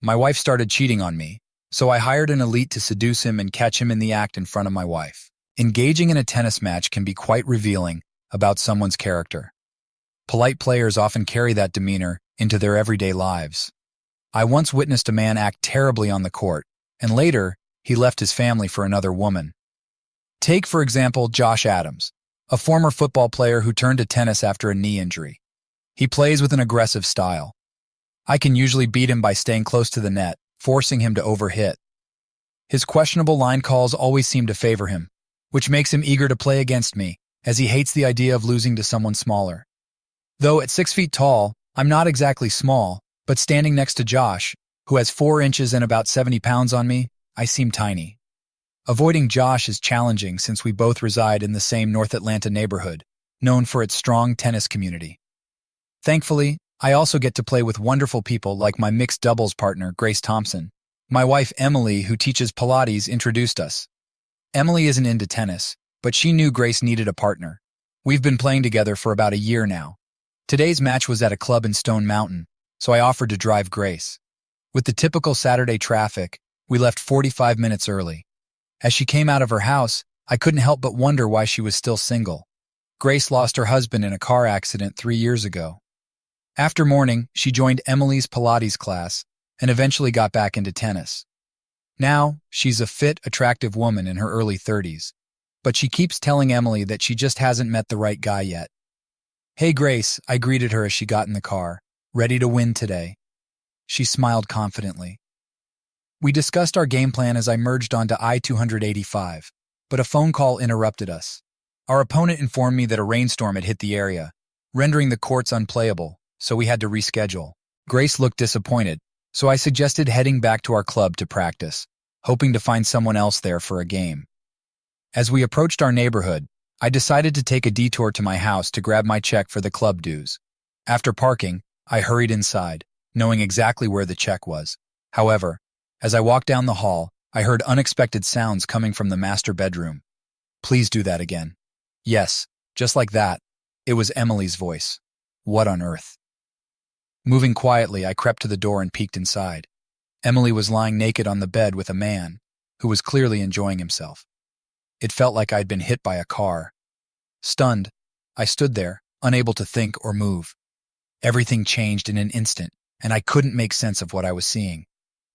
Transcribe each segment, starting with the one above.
My wife started cheating on me, so I hired an elite to seduce him and catch him in the act in front of my wife. Engaging in a tennis match can be quite revealing about someone's character. Polite players often carry that demeanor into their everyday lives. I once witnessed a man act terribly on the court, and later, he left his family for another woman. Take, for example, Josh Adams, a former football player who turned to tennis after a knee injury. He plays with an aggressive style. I can usually beat him by staying close to the net, forcing him to overhit. His questionable line calls always seem to favor him, which makes him eager to play against me, as he hates the idea of losing to someone smaller. Though at 6 feet tall, I'm not exactly small, but standing next to Josh, who has 4 inches and about 70 pounds on me, I seem tiny. Avoiding Josh is challenging since we both reside in the same North Atlanta neighborhood, known for its strong tennis community. Thankfully, I also get to play with wonderful people like my mixed doubles partner, Grace Thompson. My wife, Emily, who teaches Pilates, introduced us. Emily isn't into tennis, but she knew Grace needed a partner. We've been playing together for about a year now. Today's match was at a club in Stone Mountain, so I offered to drive Grace. With the typical Saturday traffic, we left 45 minutes early. As she came out of her house, I couldn't help but wonder why she was still single. Grace lost her husband in a car accident 3 years ago. After mourning, she joined Emily's Pilates class and eventually got back into tennis. Now, she's a fit, attractive woman in her early 30s, but she keeps telling Emily that she just hasn't met the right guy yet. "Hey Grace," I greeted her as she got in the car, "ready to win today?" She smiled confidently. We discussed our game plan as I merged onto I-285, but a phone call interrupted us. Our opponent informed me that a rainstorm had hit the area, rendering the courts unplayable, so we had to reschedule. Grace looked disappointed, so I suggested heading back to our club to practice, hoping to find someone else there for a game. As we approached our neighborhood, I decided to take a detour to my house to grab my check for the club dues. After parking, I hurried inside, knowing exactly where the check was. However, as I walked down the hall, I heard unexpected sounds coming from the master bedroom. "Please do that again." Yes, just like that. It was Emily's voice. What on earth? Moving quietly, I crept to the door and peeked inside. Emily was lying naked on the bed with a man who was clearly enjoying himself. It felt like I'd been hit by a car. Stunned, I stood there, unable to think or move. Everything changed in an instant, and I couldn't make sense of what I was seeing.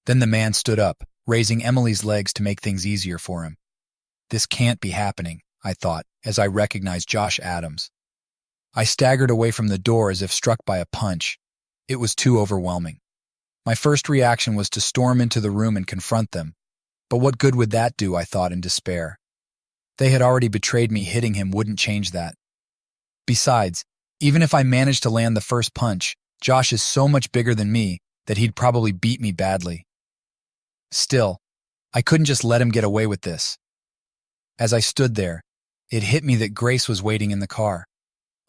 Then the man stood up, raising Emily's legs to make things easier for him. This can't be happening, I thought, as I recognized Josh Adams. I staggered away from the door as if struck by a punch. It was too overwhelming. My first reaction was to storm into the room and confront them. But what good would that do, I thought in despair. They had already betrayed me. Hitting him wouldn't change that. Besides, even if I managed to land the first punch, Josh is so much bigger than me that he'd probably beat me badly. Still, I couldn't just let him get away with this. As I stood there, it hit me that Grace was waiting in the car.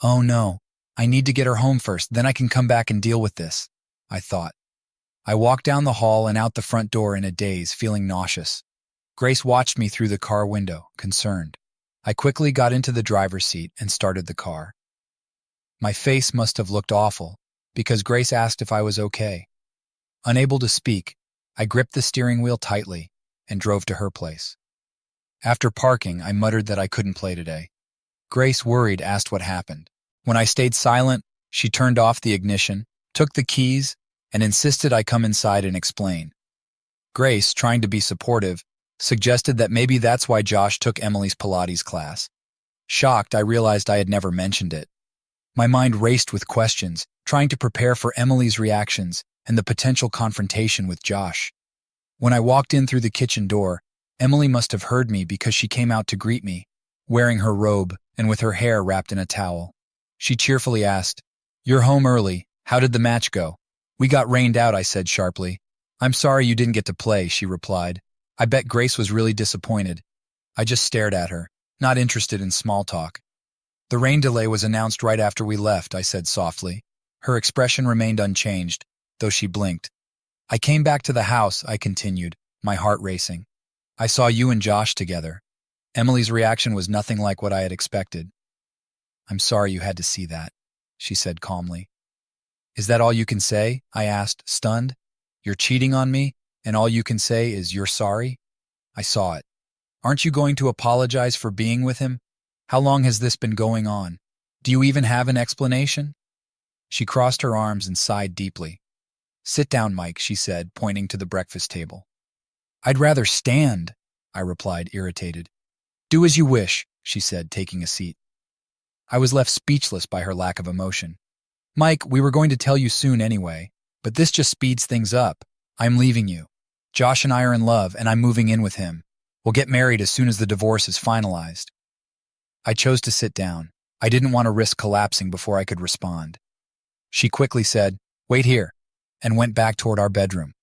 Oh no, I need to get her home first, then I can come back and deal with this, I thought. I walked down the hall and out the front door in a daze, feeling nauseous. Grace watched me through the car window, concerned. I quickly got into the driver's seat and started the car. My face must have looked awful, because Grace asked if I was okay. Unable to speak, I gripped the steering wheel tightly and drove to her place. After parking, I muttered that I couldn't play today. Grace, worried, asked what happened. When I stayed silent, she turned off the ignition, took the keys, and insisted I come inside and explain. Grace, trying to be supportive, suggested that maybe that's why Josh took Emily's Pilates class. Shocked, I realized I had never mentioned it. My mind raced with questions, trying to prepare for Emily's reactions and the potential confrontation with Josh. When I walked in through the kitchen door, Emily must have heard me because she came out to greet me, wearing her robe and with her hair wrapped in a towel. She cheerfully asked, "You're home early. How did the match go?" "We got rained out," I said sharply. "I'm sorry you didn't get to play," she replied. I bet Grace was really disappointed. I just stared at her, not interested in small talk. "The rain delay was announced right after we left," I said softly. Her expression remained unchanged, though she blinked. "I came back to the house," I continued, my heart racing. "I saw you and Josh together." Emily's reaction was nothing like what I had expected. "I'm sorry you had to see that," she said calmly. "Is that all you can say?" I asked, stunned. You're cheating on me, and all you can say is you're sorry? I saw it. Aren't you going to apologize for being with him? How long has this been going on? Do you even have an explanation? She crossed her arms and sighed deeply. Sit down, Mike, she said, pointing to the breakfast table. I'd rather stand, I replied, irritated. Do as you wish, she said, taking a seat. I was left speechless by her lack of emotion. Mike, we were going to tell you soon anyway, but this just speeds things up. I'm leaving you. Josh and I are in love, and I'm moving in with him. We'll get married as soon as the divorce is finalized. I chose to sit down. I didn't want to risk collapsing before I could respond. She quickly said, Wait here, and went back toward our bedroom.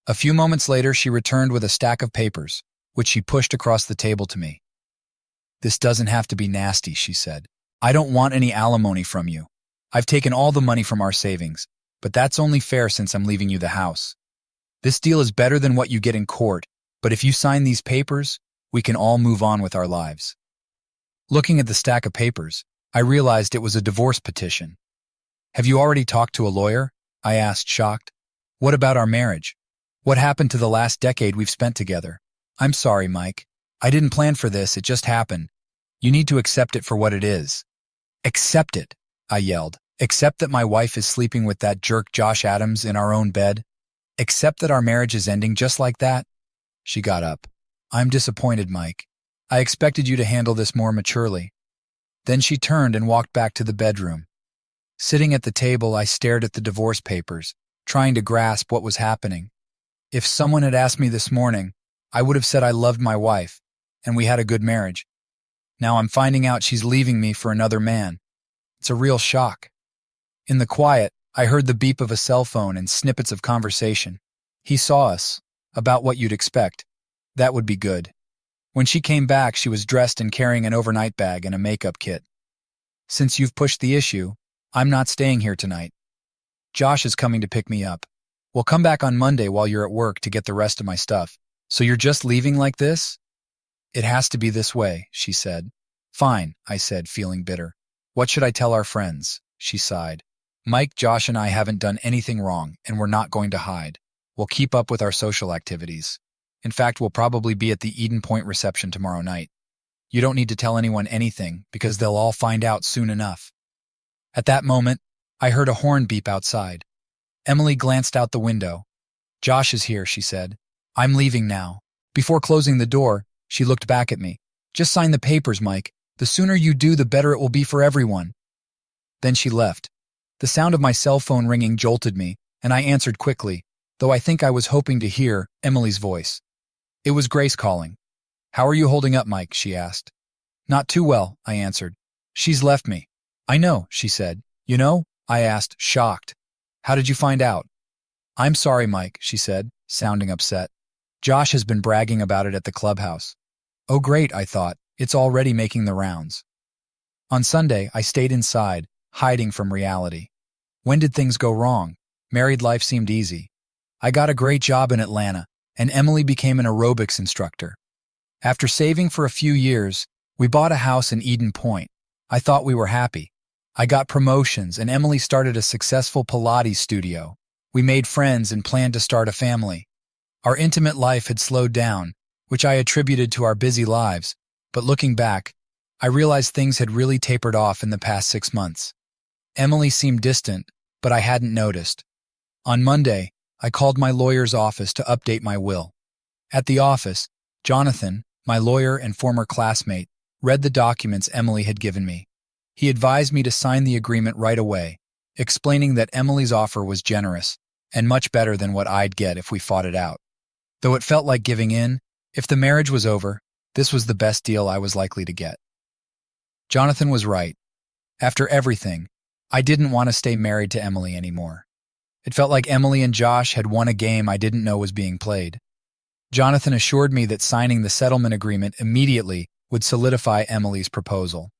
A few moments later, she returned with a stack of papers, which she pushed across the table to me. This doesn't have to be nasty, she said. I don't want any alimony from you. I've taken all the money from our savings, but that's only fair since I'm leaving you the house. This deal is better than what you get in court, but if you sign these papers, we can all move on with our lives. Looking at the stack of papers, I realized it was a divorce petition. Have you already talked to a lawyer? I asked, shocked. What about our marriage? What happened to the last decade we've spent together? I'm sorry, Mike. I didn't plan for this, it just happened. You need to accept it for what it is. Accept it, I yelled. Accept that my wife is sleeping with that jerk Josh Adams in our own bed. Accept that our marriage is ending just like that. She got up. I'm disappointed, Mike. I expected you to handle this more maturely. Then she turned and walked back to the bedroom. Sitting at the table, I stared at the divorce papers, trying to grasp what was happening. If someone had asked me this morning, I would have said I loved my wife, and we had a good marriage. Now I'm finding out she's leaving me for another man. It's a real shock. In the quiet, I heard the beep of a cell phone and snippets of conversation. He saw us. About what you'd expect. That would be good. When she came back, she was dressed and carrying an overnight bag and a makeup kit. Since you've pushed the issue, I'm not staying here tonight. Josh is coming to pick me up. We'll come back on Monday while you're at work to get the rest of my stuff. So you're just leaving like this? It has to be this way, she said. Fine, I said, feeling bitter. What should I tell our friends? She sighed. Mike, Josh, and I haven't done anything wrong, and we're not going to hide. We'll keep up with our social activities. In fact, we'll probably be at the Eden Point reception tomorrow night. You don't need to tell anyone anything, because they'll all find out soon enough. At that moment, I heard a horn beep outside. Emily glanced out the window. Josh is here, she said. I'm leaving now. Before closing the door, she looked back at me. Just sign the papers, Mike. The sooner you do, the better it will be for everyone. Then she left. The sound of my cell phone ringing jolted me, and I answered quickly, though I think I was hoping to hear Emily's voice. It was Grace calling. How are you holding up, Mike? She asked. Not too well, I answered. She's left me. I know, she said. You know? I asked, shocked. How did you find out? I'm sorry, Mike, she said, sounding upset. Josh has been bragging about it at the clubhouse. Oh great, I thought. It's already making the rounds. On Sunday, I stayed inside, hiding from reality. When did things go wrong? Married life seemed easy. I got a great job in Atlanta, and Emily became an aerobics instructor. After saving for a few years, we bought a house in Eden Point. I thought we were happy. I got promotions, and Emily started a successful Pilates studio. We made friends and planned to start a family. Our intimate life had slowed down, which I attributed to our busy lives, but looking back, I realized things had really tapered off in the past 6 months. Emily seemed distant, but I hadn't noticed. On Monday, I called my lawyer's office to update my will. At the office, Jonathan, my lawyer and former classmate, read the documents Emily had given me. He advised me to sign the agreement right away, explaining that Emily's offer was generous and much better than what I'd get if we fought it out. Though it felt like giving in, if the marriage was over, this was the best deal I was likely to get. Jonathan was right. After everything, I didn't want to stay married to Emily anymore. It felt like Emily and Josh had won a game I didn't know was being played. Jonathan assured me that signing the settlement agreement immediately would solidify Emily's proposal.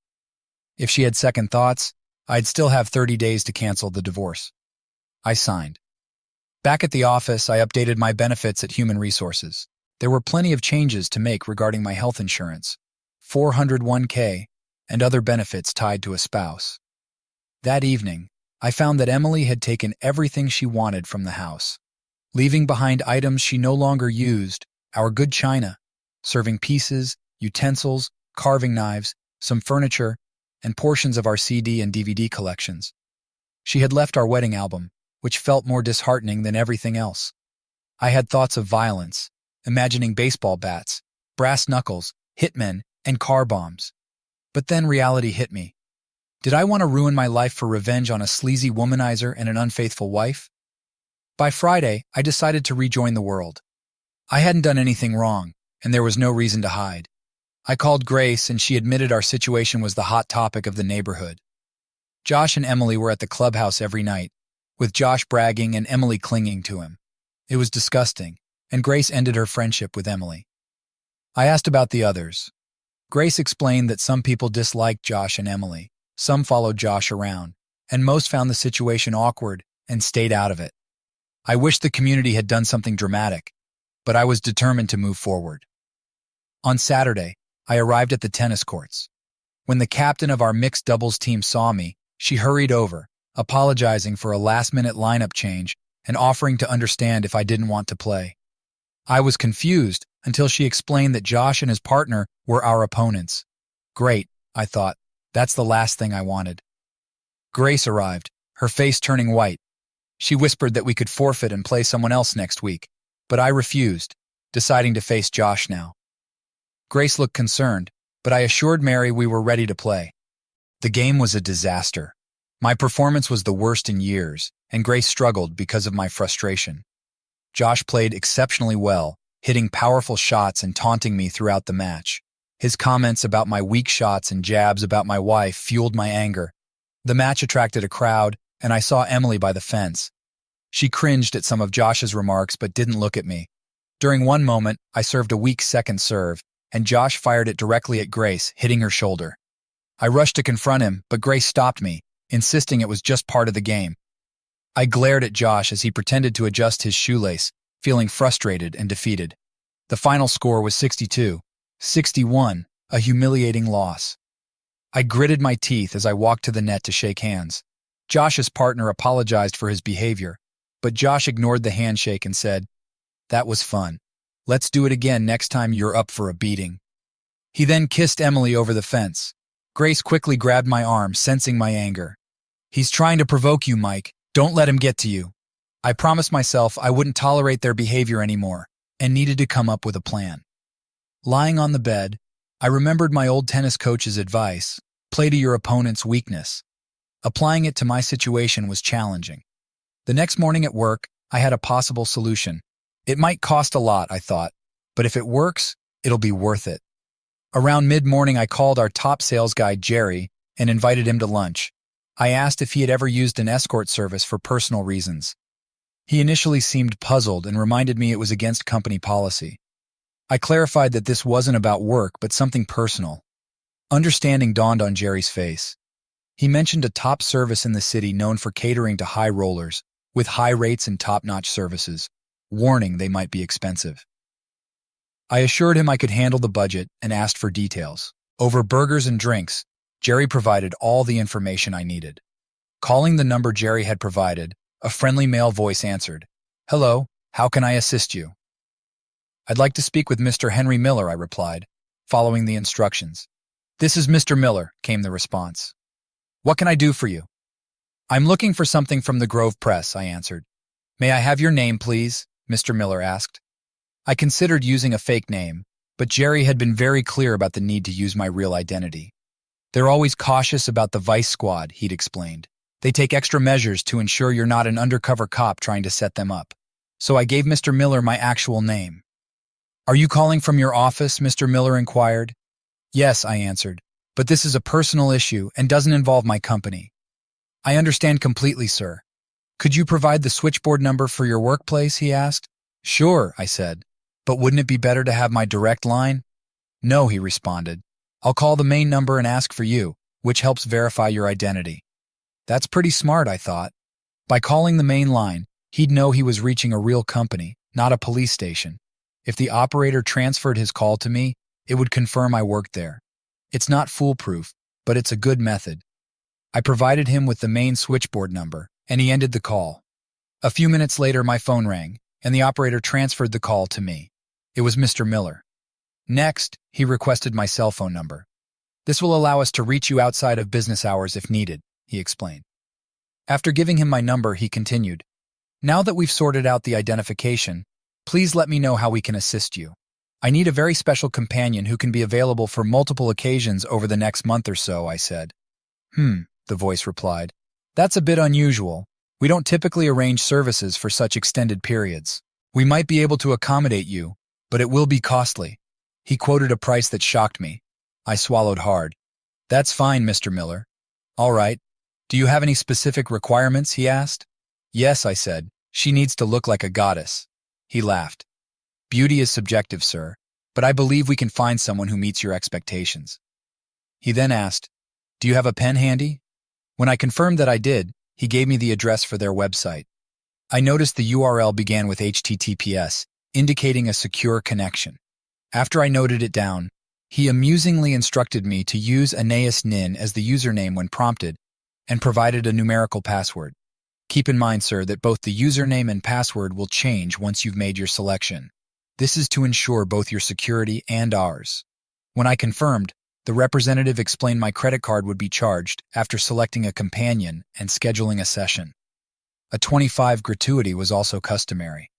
If she had second thoughts, I'd still have 30 days to cancel the divorce. I signed. Back at the office, I updated my benefits at Human Resources. There were plenty of changes to make regarding my health insurance, 401k, and other benefits tied to a spouse. That evening, I found that Emily had taken everything she wanted from the house. leaving behind items she no longer used, our good china, serving pieces, utensils, carving knives, some furniture, and portions of our CD and DVD collections. She had left our wedding album, which felt more disheartening than everything else. I had thoughts of violence, imagining baseball bats, brass knuckles, hitmen, and car bombs. But then reality hit me. Did I want to ruin my life for revenge on a sleazy womanizer and an unfaithful wife? By Friday, I decided to rejoin the world. I hadn't done anything wrong, and there was no reason to hide. I called Grace, and she admitted our situation was the hot topic of the neighborhood. Josh and Emily were at the clubhouse every night, with Josh bragging and Emily clinging to him. It was disgusting, and Grace ended her friendship with Emily. I asked about the others. Grace explained that some people disliked Josh and Emily, some followed Josh around, and most found the situation awkward and stayed out of it. I wished the community had done something dramatic, but I was determined to move forward. On Saturday, I arrived at the tennis courts. When the captain of our mixed doubles team saw me, she hurried over, apologizing for a last-minute lineup change and offering to understand if I didn't want to play. I was confused until she explained that Josh and his partner were our opponents. Great, I thought. That's the last thing I wanted. Grace arrived, her face turning white. She whispered that we could forfeit and play someone else next week, but I refused, deciding to face Josh now. Grace looked concerned, but I assured Mary we were ready to play. The game was a disaster. My performance was the worst in years, and Grace struggled because of my frustration. Josh played exceptionally well, hitting powerful shots and taunting me throughout the match. His comments about my weak shots and jabs about my wife fueled my anger. The match attracted a crowd, and I saw Emily by the fence. She cringed at some of Josh's remarks but didn't look at me. During one moment, I served a weak second serve, and Josh fired it directly at Grace, hitting her shoulder. I rushed to confront him, but Grace stopped me, insisting it was just part of the game. I glared at Josh as he pretended to adjust his shoelace, feeling frustrated and defeated. The final score was 62-61, a humiliating loss. I gritted my teeth as I walked to the net to shake hands. Josh's partner apologized for his behavior, but Josh ignored the handshake and said, "That was fun. Let's do it again next time you're up for a beating." He then kissed Emily over the fence. Grace quickly grabbed my arm, sensing my anger. "He's trying to provoke you, Mike. Don't let him get to you." I promised myself I wouldn't tolerate their behavior anymore and needed to come up with a plan. Lying on the bed, I remembered my old tennis coach's advice, play to your opponent's weakness. Applying it to my situation was challenging. The next morning at work, I had a possible solution. It might cost a lot, I thought, but if it works, it'll be worth it. Around mid-morning, I called our top sales guy, Jerry, and invited him to lunch. I asked if he had ever used an escort service for personal reasons. He initially seemed puzzled and reminded me it was against company policy. I clarified that this wasn't about work, but something personal. Understanding dawned on Jerry's face. He mentioned a top service in the city known for catering to high rollers, with high rates and top-notch services, warning they might be expensive. I assured him I could handle the budget and asked for details. Over burgers and drinks, Jerry provided all the information I needed. Calling the number Jerry had provided, a friendly male voice answered, "Hello, how can I assist you?" "I'd like to speak with Mr. Henry Miller," I replied, following the instructions. "This is Mr. Miller," came the response. "What can I do for you?" "I'm looking for something from the Grove Press," I answered. "May I have your name, please?" Mr. Miller asked. I considered using a fake name, but Jerry had been very clear about the need to use my real identity. "They're always cautious about the Vice Squad," he'd explained. "They take extra measures to ensure you're not an undercover cop trying to set them up." So I gave Mr. Miller my actual name. "Are you calling from your office?" Mr. Miller inquired. "Yes," I answered, "but this is a personal issue and doesn't involve my company." "I understand completely, sir. Could you provide the switchboard number for your workplace?" he asked. "Sure," I said, "but wouldn't it be better to have my direct line?" "No," he responded. "I'll call the main number and ask for you, which helps verify your identity." That's pretty smart, I thought. By calling the main line, he'd know he was reaching a real company, not a police station. If the operator transferred his call to me, it would confirm I worked there. It's not foolproof, but it's a good method. I provided him with the main switchboard number, and he ended the call. A few minutes later, my phone rang, and the operator transferred the call to me. It was Mr. Miller. Next, he requested my cell phone number. "This will allow us to reach you outside of business hours if needed," he explained. After giving him my number, he continued, "Now that we've sorted out the identification, please let me know how we can assist you. I need a very special companion who can be available for multiple occasions over the next month or so," I said. The voice replied. "That's a bit unusual. We don't typically arrange services for such extended periods. We might be able to accommodate you, but it will be costly." He quoted a price that shocked me. I swallowed hard. "That's fine, Mr. Miller." "All right. Do you have any specific requirements?" he asked. "Yes," I said. "She needs to look like a goddess." He laughed. "Beauty is subjective, sir, but I believe we can find someone who meets your expectations." He then asked, "Do you have a pen handy?" When I confirmed that I did, he gave me the address for their website. I noticed the URL began with HTTPS, indicating a secure connection. After I noted it down, he amusingly instructed me to use Anais Nin as the username when prompted and provided a numerical password. Keep in mind, sir, that both the username and password will change once you've made your selection. This is to ensure both your security and ours. When I confirmed, the representative explained my credit card would be charged after selecting a companion and scheduling a session. A 25 gratuity was also customary.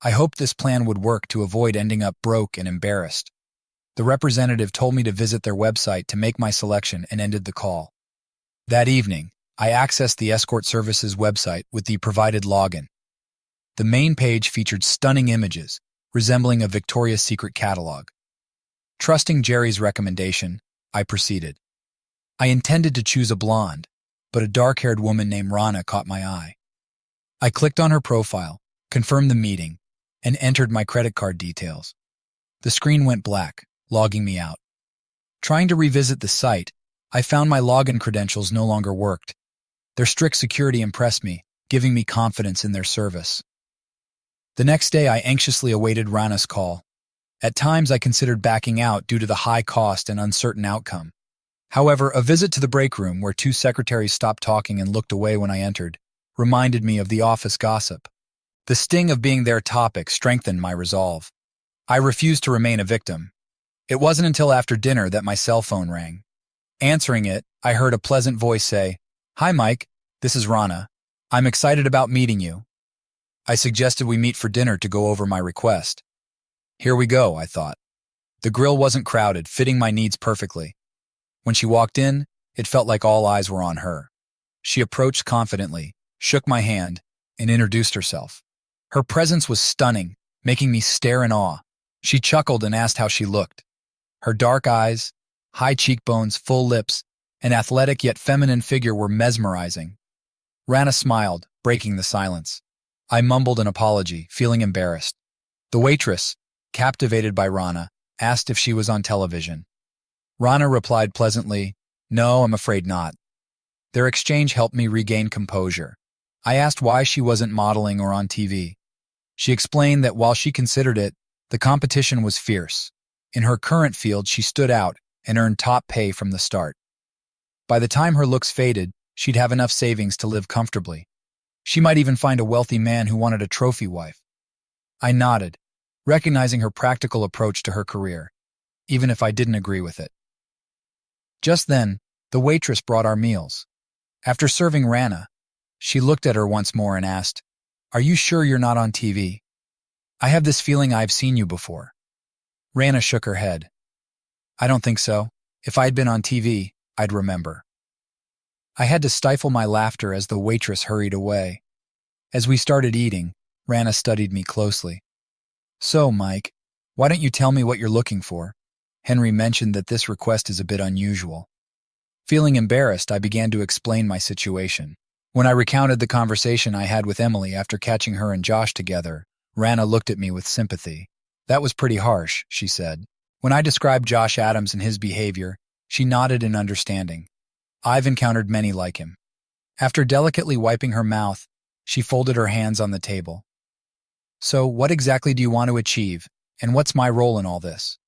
I hoped this plan would work to avoid ending up broke and embarrassed. The representative told me to visit their website to make my selection and ended the call. That evening, I accessed the escort services website with the provided login. The main page featured stunning images, resembling a Victoria's Secret catalog. Trusting Jerry's recommendation, I proceeded. I intended to choose a blonde, but a dark-haired woman named Rana caught my eye. I clicked on her profile, confirmed the meeting, and entered my credit card details. The screen went black, logging me out. Trying to revisit the site, I found my login credentials no longer worked. Their strict security impressed me, giving me confidence in their service. The next day, I anxiously awaited Rana's call. At times, I considered backing out due to the high cost and uncertain outcome. However, a visit to the break room, where two secretaries stopped talking and looked away when I entered, reminded me of the office gossip. The sting of being their topic strengthened my resolve. I refused to remain a victim. It wasn't until after dinner that my cell phone rang. Answering it, I heard a pleasant voice say, "Hi, Mike. This is Rana. I'm excited about meeting you." I suggested we meet for dinner to go over my request. Here we go, I thought. The grill wasn't crowded, fitting my needs perfectly. When she walked in, it felt like all eyes were on her. She approached confidently, shook my hand, and introduced herself. Her presence was stunning, making me stare in awe. She chuckled and asked how she looked. Her dark eyes, high cheekbones, full lips, and athletic yet feminine figure were mesmerizing. Rana smiled, breaking the silence. I mumbled an apology, feeling embarrassed. The waitress, captivated by Rana, asked if she was on television. Rana replied pleasantly, "No, I'm afraid not." Their exchange helped me regain composure. I asked why she wasn't modeling or on TV. She explained that while she considered it, the competition was fierce. In her current field, she stood out and earned top pay from the start. By the time her looks faded, she'd have enough savings to live comfortably. She might even find a wealthy man who wanted a trophy wife. I nodded, recognizing her practical approach to her career, even if I didn't agree with it. Just then, the waitress brought our meals. After serving Rana, she looked at her once more and asked, "Are you sure you're not on TV? I have this feeling I've seen you before." Rana shook her head. "I don't think so. If I'd been on TV, I'd remember." I had to stifle my laughter as the waitress hurried away. As we started eating, Rana studied me closely. "So, Mike, why don't you tell me what you're looking for? Henry mentioned that this request is a bit unusual." Feeling embarrassed, I began to explain my situation. When I recounted the conversation I had with Emily after catching her and Josh together, Rana looked at me with sympathy. "That was pretty harsh," she said. When I described Josh Adams and his behavior, she nodded in understanding. "I've encountered many like him." After delicately wiping her mouth, she folded her hands on the table. "So, what exactly do you want to achieve, and what's my role in all this?"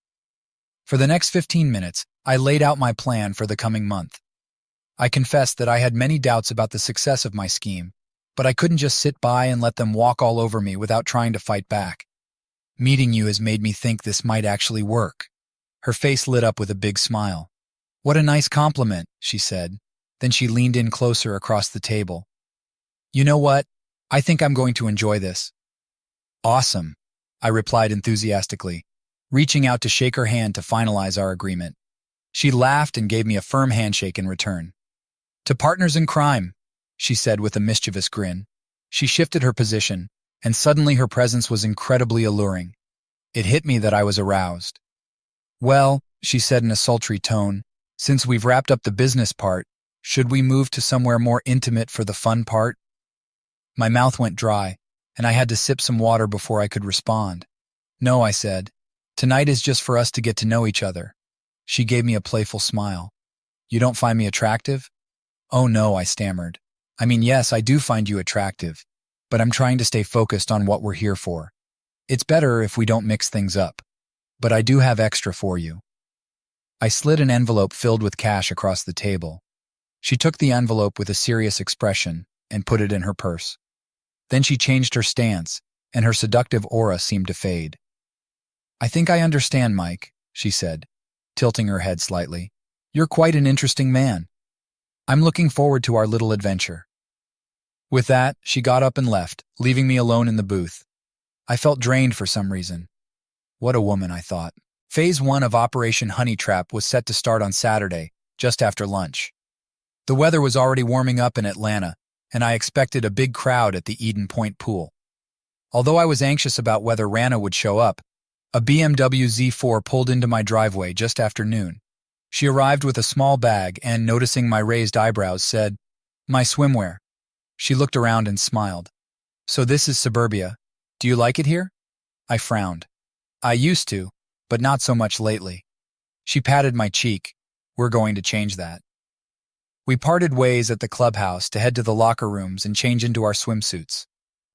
For the next 15 minutes, I laid out my plan for the coming month. I confessed that I had many doubts about the success of my scheme, but I couldn't just sit by and let them walk all over me without trying to fight back. Meeting you has made me think this might actually work. Her face lit up with a big smile. What a nice compliment, she said. Then she leaned in closer across the table. You know what? I think I'm going to enjoy this. Awesome, I replied enthusiastically, reaching out to shake her hand to finalize our agreement. She laughed and gave me a firm handshake in return. To partners in crime, she said with a mischievous grin. She shifted her position, and suddenly her presence was incredibly alluring. It hit me that I was aroused. Well, she said in a sultry tone, since we've wrapped up the business part, should we move to somewhere more intimate for the fun part? My mouth went dry, and I had to sip some water before I could respond. No, I said. Tonight is just for us to get to know each other. She gave me a playful smile. You don't find me attractive? Oh no, I stammered. I mean, yes, I do find you attractive, but I'm trying to stay focused on what we're here for. It's better if we don't mix things up. But I do have extra for you. I slid an envelope filled with cash across the table. She took the envelope with a serious expression and put it in her purse. Then she changed her stance, and her seductive aura seemed to fade. I think I understand, Mike, she said, tilting her head slightly. You're quite an interesting man. I'm looking forward to our little adventure. With that, she got up and left, leaving me alone in the booth. I felt drained for some reason. What a woman, I thought. Phase 1 of Operation Honey Trap was set to start on Saturday, just after lunch. The weather was already warming up in Atlanta, and I expected a big crowd at the Eden Point pool. Although I was anxious about whether Rana would show up, a BMW Z4 pulled into my driveway just after noon. She arrived with a small bag and, noticing my raised eyebrows, said, "My swimwear." She looked around and smiled. "So this is suburbia. Do you like it here?" I frowned. "I used to, but not so much lately." She patted my cheek. "We're going to change that." We parted ways at the clubhouse to head to the locker rooms and change into our swimsuits.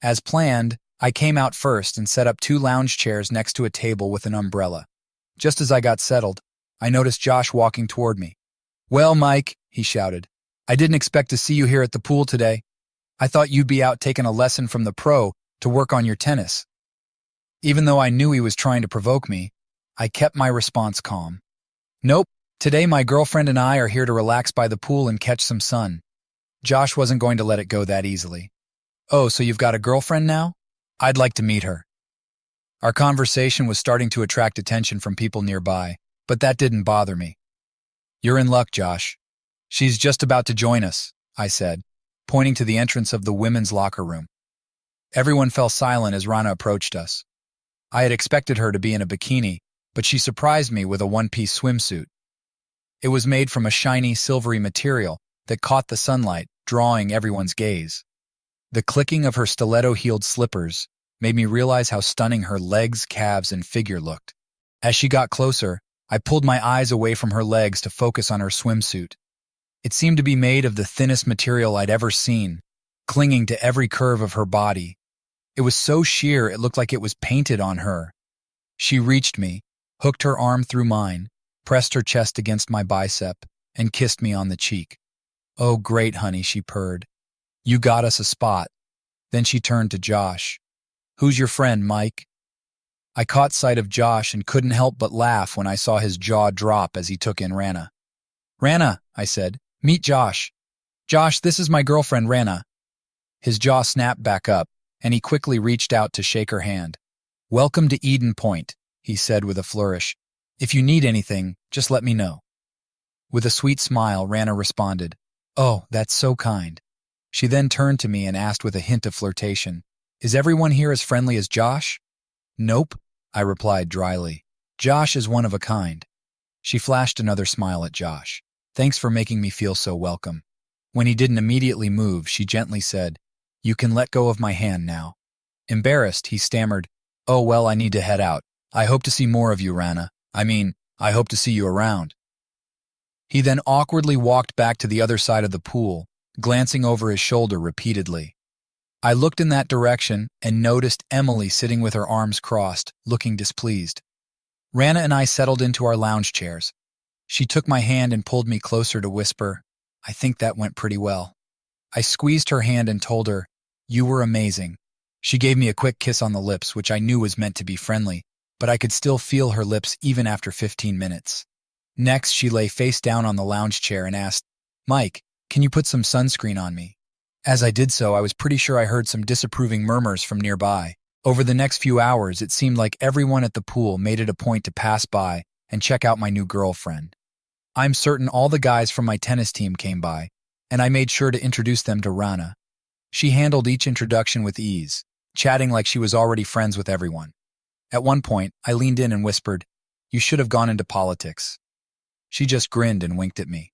As planned, I came out first and set up 2 lounge chairs next to a table with an umbrella. Just as I got settled, I noticed Josh walking toward me. "Well, Mike," he shouted, "I didn't expect to see you here at the pool today. I thought you'd be out taking a lesson from the pro to work on your tennis." Even though I knew he was trying to provoke me, I kept my response calm. "Nope, today my girlfriend and I are here to relax by the pool and catch some sun." Josh wasn't going to let it go that easily. "Oh, so you've got a girlfriend now? I'd like to meet her." Our conversation was starting to attract attention from people nearby, but that didn't bother me. "You're in luck, Josh. She's just about to join us," I said, pointing to the entrance of the women's locker room. Everyone fell silent as Rana approached us. I had expected her to be in a bikini, but she surprised me with a one-piece swimsuit. It was made from a shiny, silvery material that caught the sunlight, drawing everyone's gaze. The clicking of her stiletto-heeled slippers made me realize how stunning her legs, calves, and figure looked. As she got closer, I pulled my eyes away from her legs to focus on her swimsuit. It seemed to be made of the thinnest material I'd ever seen, clinging to every curve of her body. It was so sheer it looked like it was painted on her. She reached me, hooked her arm through mine, pressed her chest against my bicep, and kissed me on the cheek. "Oh, great, honey," she purred. "You got us a spot." Then she turned to Josh. "Who's your friend, Mike?" I caught sight of Josh and couldn't help but laugh when I saw his jaw drop as he took in Rana. "Rana," I said, "meet Josh." "Josh, this is my girlfriend, Rana." His jaw snapped back up, and he quickly reached out to shake her hand. "Welcome to Eden Point," he said with a flourish. "If you need anything, just let me know." With a sweet smile, Rana responded, "Oh, that's so kind." She then turned to me and asked with a hint of flirtation, "Is everyone here as friendly as Josh?" "Nope," I replied dryly. "Josh is one of a kind." She flashed another smile at Josh. "Thanks for making me feel so welcome." When he didn't immediately move, she gently said, "You can let go of my hand now." Embarrassed, he stammered, "Oh, well, I need to head out. I hope to see more of you, Rana. I hope to see you around." He then awkwardly walked back to the other side of the pool, glancing over his shoulder repeatedly. I looked in that direction and noticed Emily sitting with her arms crossed, looking displeased. Rana and I settled into our lounge chairs. She took my hand and pulled me closer to whisper, "I think that went pretty well." I squeezed her hand and told her, You were amazing. She gave me a quick kiss on the lips, which I knew was meant to be friendly, but I could still feel her lips even after 15 minutes. Next, she lay face down on the lounge chair and asked, Mike, can you put some sunscreen on me? As I did so, I was pretty sure I heard some disapproving murmurs from nearby. Over the next few hours, it seemed like everyone at the pool made it a point to pass by and check out my new girlfriend. I'm certain all the guys from my tennis team came by, and I made sure to introduce them to Rana. She handled each introduction with ease, chatting like she was already friends with everyone. At one point, I leaned in and whispered, You should have gone into politics. She just grinned and winked at me.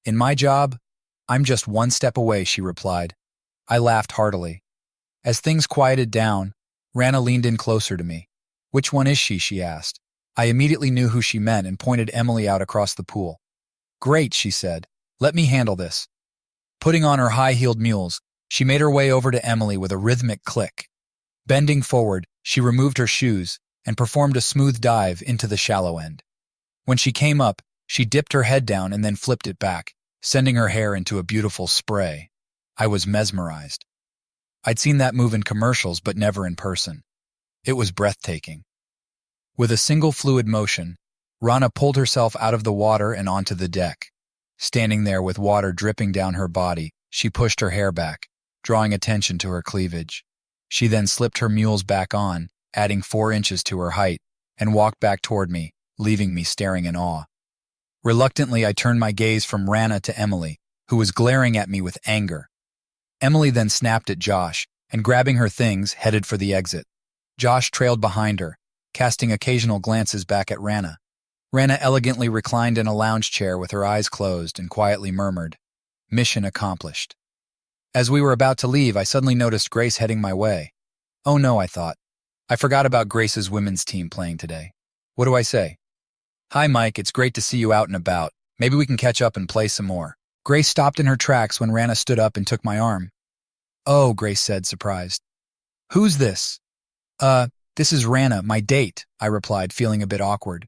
In my job, I'm just one step away, she replied. I laughed heartily. As things quieted down, Rana leaned in closer to me. Which one is she? She asked. I immediately knew who she meant and pointed Emily out across the pool. Great, she said. Let me handle this. Putting on her high-heeled mules, she made her way over to Emily with a rhythmic click. Bending forward, she removed her shoes and performed a smooth dive into the shallow end. When she came up, she dipped her head down and then flipped it back, sending her hair into a beautiful spray. I was mesmerized. I'd seen that move in commercials, but never in person. It was breathtaking. With a single fluid motion, Rana pulled herself out of the water and onto the deck. Standing there with water dripping down her body, she pushed her hair back, drawing attention to her cleavage. She then slipped her mules back on, adding 4 inches to her height, and walked back toward me, leaving me staring in awe. Reluctantly, I turned my gaze from Rana to Emily, who was glaring at me with anger. Emily then snapped at Josh, and grabbing her things, headed for the exit. Josh trailed behind her, casting occasional glances back at Rana. Rana elegantly reclined in a lounge chair with her eyes closed and quietly murmured, Mission accomplished. As we were about to leave, I suddenly noticed Grace heading my way. Oh no, I thought. I forgot about Grace's women's team playing today. What do I say? Hi, Mike, it's great to see you out and about. Maybe we can catch up and play some more. Grace stopped in her tracks when Rana stood up and took my arm. Oh, Grace said, surprised. Who's this? This is Rana, my date, I replied, feeling a bit awkward.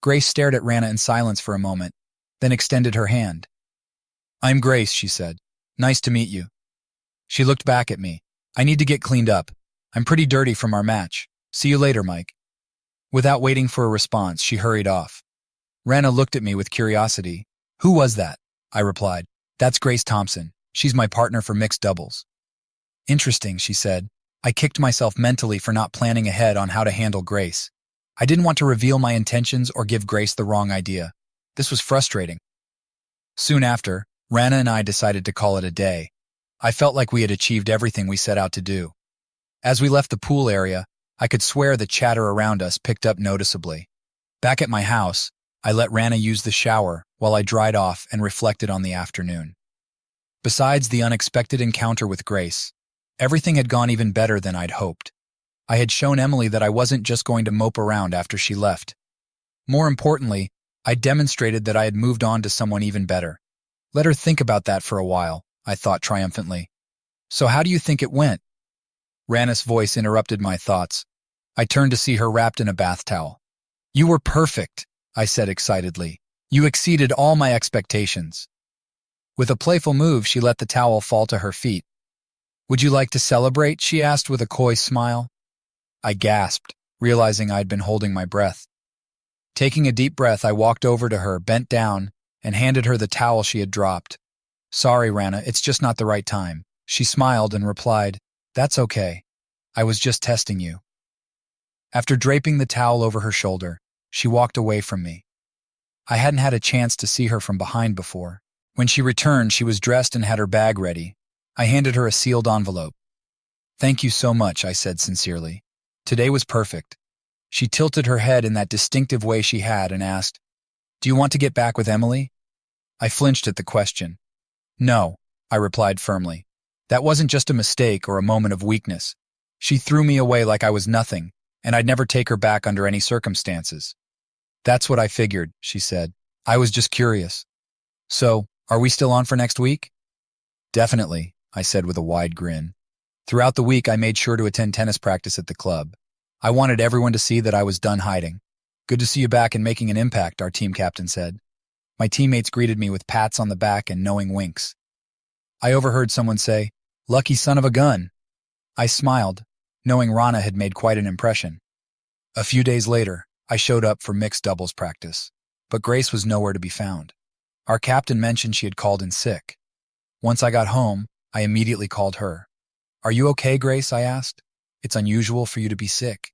Grace stared at Rana in silence for a moment, then extended her hand. I'm Grace, she said. Nice to meet you. She looked back at me. I need to get cleaned up. I'm pretty dirty from our match. See you later, Mike. Without waiting for a response, she hurried off. Rana looked at me with curiosity. Who was that? I replied. That's Grace Thompson. She's my partner for mixed doubles. Interesting, she said. I kicked myself mentally for not planning ahead on how to handle Grace. I didn't want to reveal my intentions or give Grace the wrong idea. This was frustrating. Soon after, Rana and I decided to call it a day. I felt like we had achieved everything we set out to do. As we left the pool area, I could swear the chatter around us picked up noticeably. Back at my house, I let Rana use the shower while I dried off and reflected on the afternoon. Besides the unexpected encounter with Grace, everything had gone even better than I'd hoped. I had shown Emily that I wasn't just going to mope around after she left. More importantly, I demonstrated that I had moved on to someone even better. Let her think about that for a while, I thought triumphantly. So how do you think it went? Rana's voice interrupted my thoughts. I turned to see her wrapped in a bath towel. You were perfect, I said excitedly. You exceeded all my expectations. With a playful move, she let the towel fall to her feet. Would you like to celebrate? She asked with a coy smile. I gasped, realizing I'd been holding my breath. Taking a deep breath, I walked over to her, bent down, and handed her the towel she had dropped. Sorry, Rana, it's just not the right time. She smiled and replied, That's okay. I was just testing you. After draping the towel over her shoulder, she walked away from me. I hadn't had a chance to see her from behind before. When she returned, she was dressed and had her bag ready. I handed her a sealed envelope. Thank you so much, I said sincerely. Today was perfect. She tilted her head in that distinctive way she had and asked, Do you want to get back with Emily? I flinched at the question. No, I replied firmly. That wasn't just a mistake or a moment of weakness. She threw me away like I was nothing, and I'd never take her back under any circumstances. That's what I figured, she said. I was just curious. So, are we still on for next week? Definitely, I said with a wide grin. Throughout the week, I made sure to attend tennis practice at the club. I wanted everyone to see that I was done hiding. Good to see you back and making an impact, our team captain said. My teammates greeted me with pats on the back and knowing winks. I overheard someone say, Lucky son of a gun. I smiled, knowing Rana had made quite an impression. A few days later, I showed up for mixed doubles practice, but Grace was nowhere to be found. Our captain mentioned she had called in sick. Once I got home, I immediately called her. "Are you okay, Grace?" I asked. "It's unusual for you to be sick."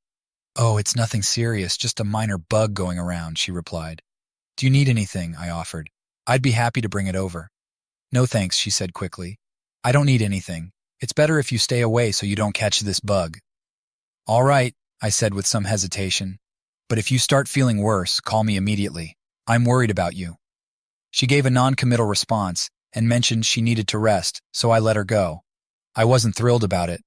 "Oh, it's nothing serious, just a minor bug going around," she replied. "Do you need anything?" I offered. "I'd be happy to bring it over." "No thanks," she said quickly. "I don't need anything. It's better if you stay away so you don't catch this bug." "All right," I said with some hesitation. "But if you start feeling worse, call me immediately. I'm worried about you." She gave a non-committal response and mentioned she needed to rest, so I let her go. I wasn't thrilled about it.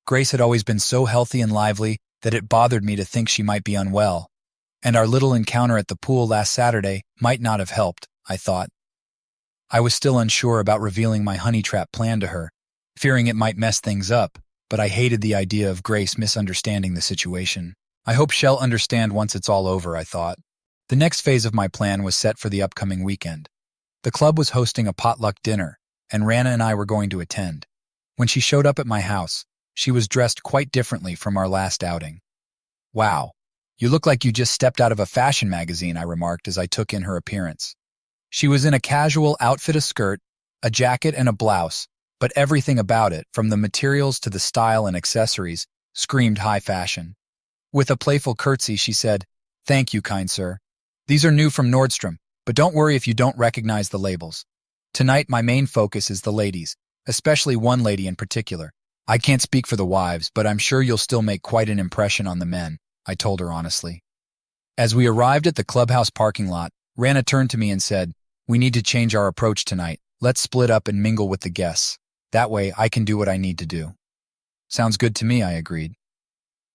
Grace had always been so healthy and lively that it bothered me to think she might be unwell. And our little encounter at the pool last Saturday might not have helped, I thought. I was still unsure about revealing my honey trap plan to her, fearing it might mess things up, but I hated the idea of Grace misunderstanding the situation. I hope she'll understand once it's all over, I thought. The next phase of my plan was set for the upcoming weekend. The club was hosting a potluck dinner, and Rana and I were going to attend. When she showed up at my house, she was dressed quite differently from our last outing. "Wow, you look like you just stepped out of a fashion magazine," I remarked as I took in her appearance. She was in a casual outfit, a skirt, a jacket, and a blouse, but everything about it, from the materials to the style and accessories, screamed high fashion. With a playful curtsy, she said, "Thank you, kind sir. These are new from Nordstrom, but don't worry if you don't recognize the labels. Tonight, my main focus is the ladies, especially one lady in particular. I can't speak for the wives, but I'm sure you'll still make quite an impression on the men," I told her honestly. As we arrived at the clubhouse parking lot, Rana turned to me and said, "We need to change our approach tonight. Let's split up and mingle with the guests. That way, I can do what I need to do." "Sounds good to me," I agreed.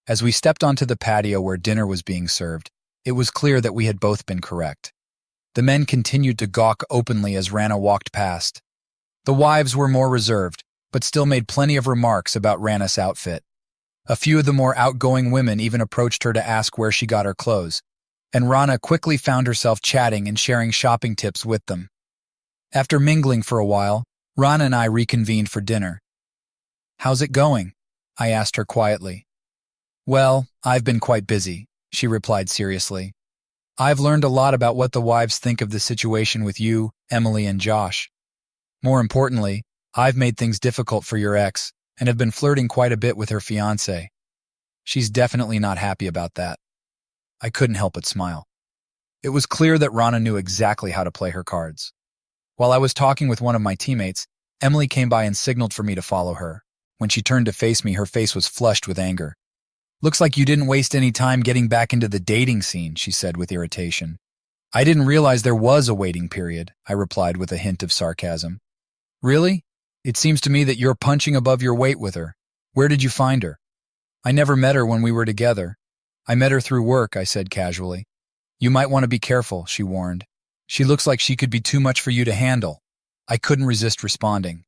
As we stepped onto the patio where dinner was being served, it was clear that we had both been correct. The men continued to gawk openly as Rana walked past. The wives were more reserved, but still made plenty of remarks about Rana's outfit. A few of the more outgoing women even approached her to ask where she got her clothes, and Rana quickly found herself chatting and sharing shopping tips with them. After mingling for a while, Rana and I reconvened for dinner. "How's it going?" I asked her quietly. "Well, I've been quite busy," she replied seriously. "I've learned a lot about what the wives think of the situation with you, Emily, and Josh. More importantly, I've made things difficult for your ex and have been flirting quite a bit with her fiancé. She's definitely not happy about that." I couldn't help but smile. It was clear that Rana knew exactly how to play her cards. While I was talking with one of my teammates, Emily came by and signaled for me to follow her. When she turned to face me, her face was flushed with anger. "Looks like you didn't waste any time getting back into the dating scene," she said with irritation. "I didn't realize there was a waiting period," I replied with a hint of sarcasm. "Really? It seems to me that you're punching above your weight with her. Where did you find her?" "I never met her when we were together. I met her through work," I said casually. "You might want to be careful," she warned. "She looks like she could be too much for you to handle." I couldn't resist responding.